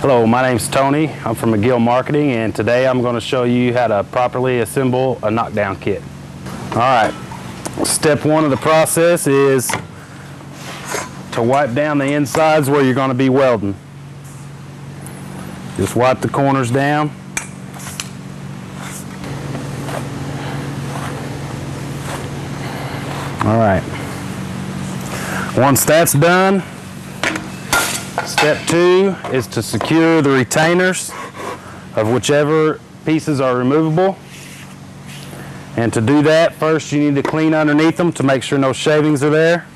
Hello, my name's Tony. I'm from McGill Marketing, and today I'm going to show you how to properly assemble a knockdown kit. Alright, step one of the process is to wipe down the insides where you're going to be welding. Just wipe the corners down. Alright, once that's done, step two is to secure the retainers of whichever pieces are removable. And to do that, first you need to clean underneath them to make sure no shavings are there.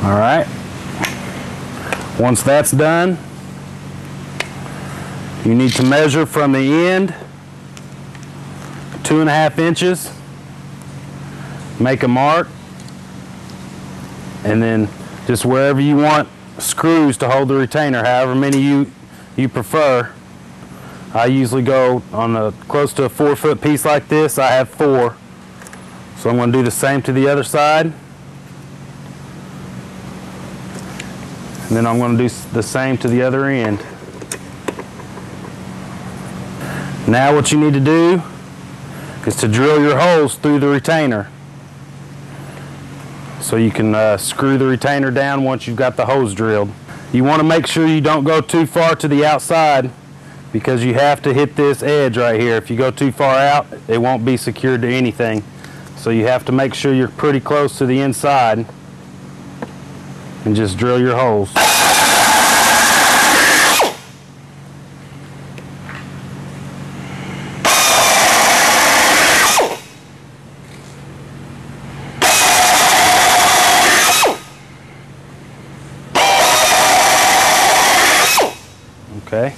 All right. Once that's done, you need to measure from the end 2.5 inches, make a mark, and then just wherever you want screws to hold the retainer, however many you prefer. I usually go on close to a 4-foot piece like this. I have 4, so I'm going to do the same to the other side, and then I'm going to do the same to the other end. Now what you need to do is to drill your holes through the retainer so you can screw the retainer down once you've got the holes drilled. You want to make sure you don't go too far to the outside because you have to hit this edge right here. If you go too far out, it won't be secured to anything. So you have to make sure you're pretty close to the inside and just drill your holes. Okay.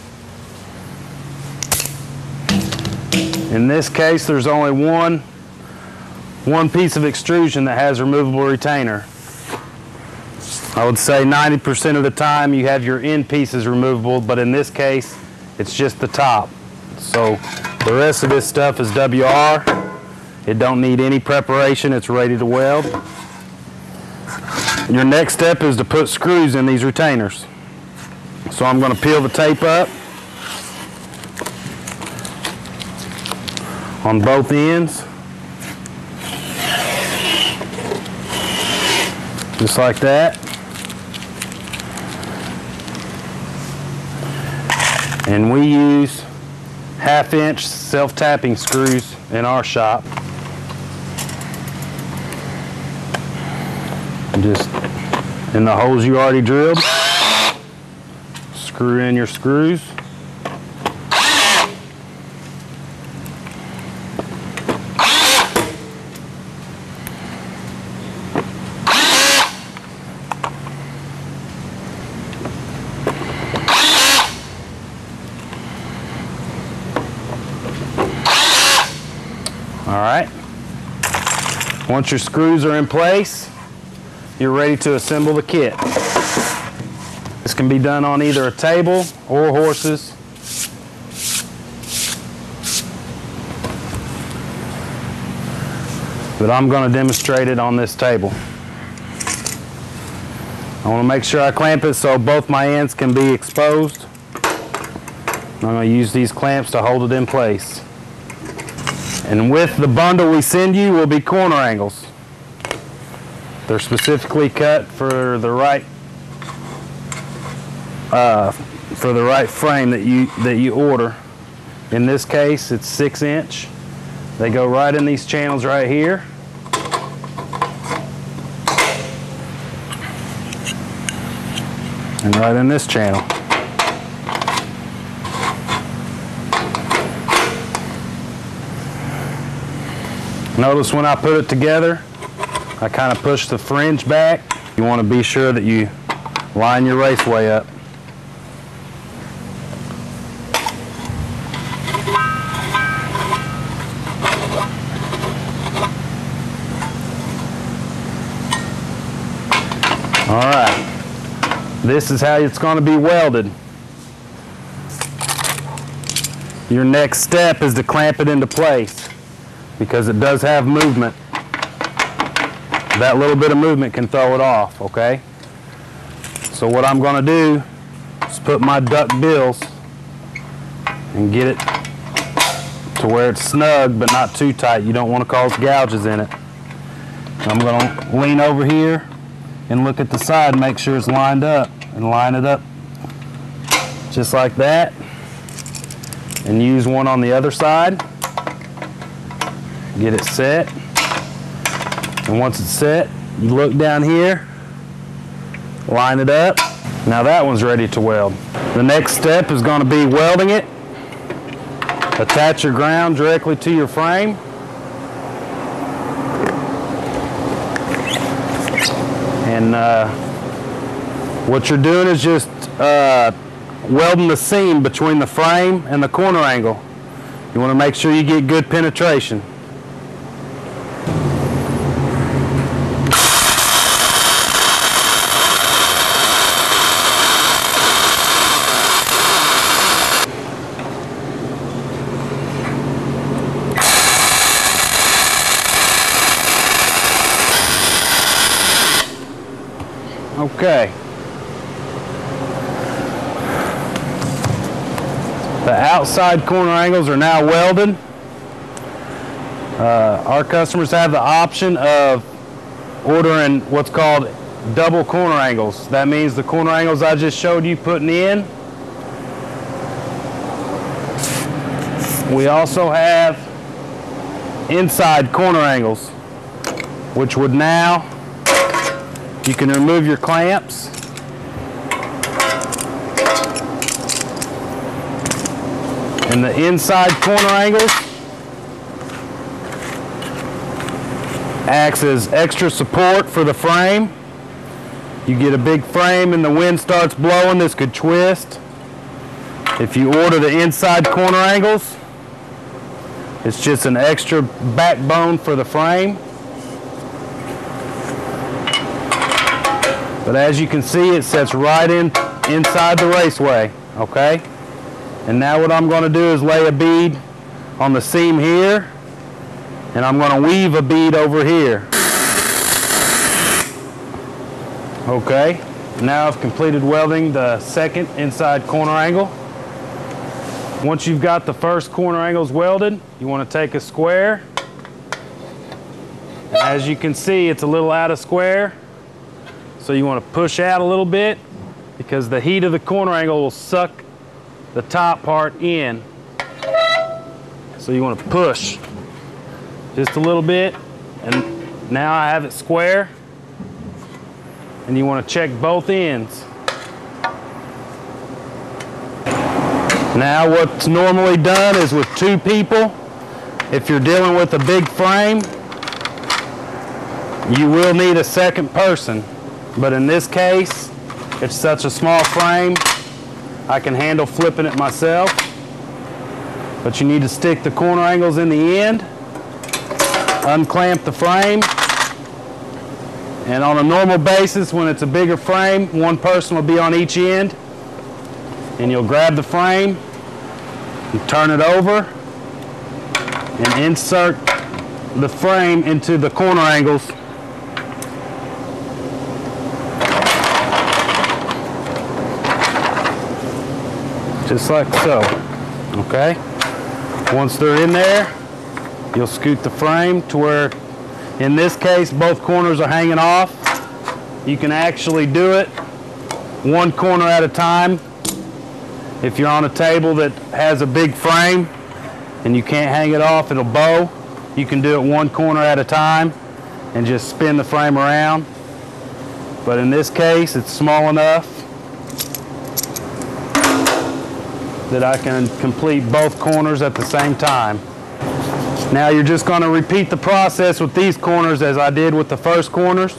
In this case, there's only one piece of extrusion that has removable retainer. I would say 90% of the time you have your end pieces removable, but in this case, it's just the top. So the rest of this stuff is WR. It don't need any preparation. It's ready to weld. Your next step is to put screws in these retainers. So I'm going to peel the tape up on both ends, just like that. And we use 1/2-inch self-tapping screws in our shop. And just in the holes you already drilled, screw in your screws. All right. Once your screws are in place, you're ready to assemble the kit. This can be done on either a table or horses. But I'm going to demonstrate it on this table. I want to make sure I clamp it so both my ends can be exposed. I'm going to use these clamps to hold it in place. And with the bundle we send you will be corner angles. They're specifically cut for the right frame that you order. In this case, it's 6-inch. They go right in these channels right here. And right in this channel. Notice when I put it together, I kind of push the fringe back. You want to be sure that you line your raceway up. All right, this is how it's going to be welded. your next step is to clamp it into place, because it does have movement. That little bit of movement can throw it off, okay? So what I'm going to do is put my duck bills and get it to where it's snug but not too tight. You don't want to cause gouges in it. I'm going to lean over here and look at the side, make sure it's lined up, and line it up just like that, and use one on the other side. Get it set, and once it's set, you look down here, line it up. Now that one's ready to weld. The next step is going to be welding it. Attach your ground directly to your frame. And what you're doing is just welding the seam between the frame and the corner angle. You want to make sure you get good penetration. Okay. The outside corner angles are now welded. Our customers have the option of ordering what's called double corner angles. That means the corner angles I just showed you putting in. We also have inside corner angles, which would now, you can remove your clamps and the inside corner angles acts as extra support for the frame. You get a big frame and the wind starts blowing, this could twist. If you order the inside corner angles, it's just an extra backbone for the frame. But as you can see, it sets right inside the raceway, okay? And now what I'm going to do is lay a bead on the seam here, and I'm going to weave a bead over here. Okay, now I've completed welding the second inside corner angle. Once you've got the first corner angles welded, you want to take a square. And as you can see, it's a little out of square. So you want to push out a little bit, because the heat of the corner angle will suck the top part in. So you want to push just a little bit, and now I have it square. And you want to check both ends. Now what's normally done is with two people, if you're dealing with a big frame, you will need a second person. But in this case, it's such a small frame, I can handle flipping it myself. But you need to stick the corner angles in the end, unclamp the frame, and on a normal basis, when it's a bigger frame, one person will be on each end, and you'll grab the frame and turn it over and insert the frame into the corner angles. Just like so, okay? Once they're in there, you'll scoot the frame to where, in this case, both corners are hanging off. You can actually do it one corner at a time. If you're on a table that has a big frame and you can't hang it off, it'll bow. You can do it one corner at a time and just spin the frame around. But in this case, it's small enough that I can complete both corners at the same time. Now you're just going to repeat the process with these corners as I did with the first corners.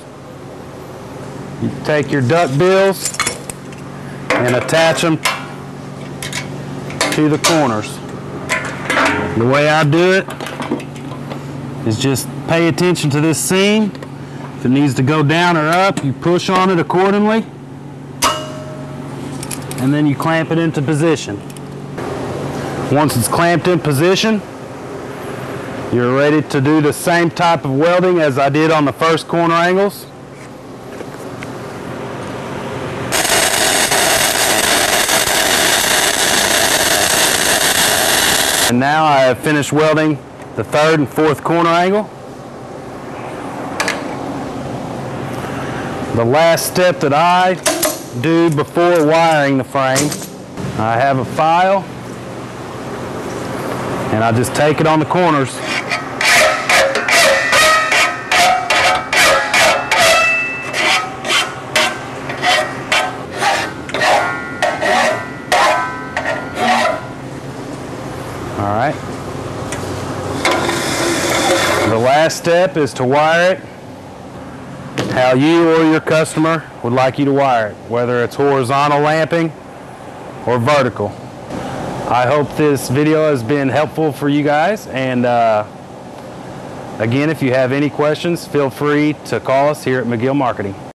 You take your duck bills and attach them to the corners. The way I do it is just pay attention to this seam. If it needs to go down or up, you push on it accordingly, and then you clamp it into position. Once it's clamped in position, you're ready to do the same type of welding as I did on the first corner angles. And now I have finished welding the third and fourth corner angle. The last step that I do before wiring the frame, I have a file and I just take it on the corners. All right. The last step is to wire it how you or your customer would like you to wire it, whether it's horizontal lamping or vertical. I hope this video has been helpful for you guys, and again, if you have any questions, feel free to call us here at McGill Marketing.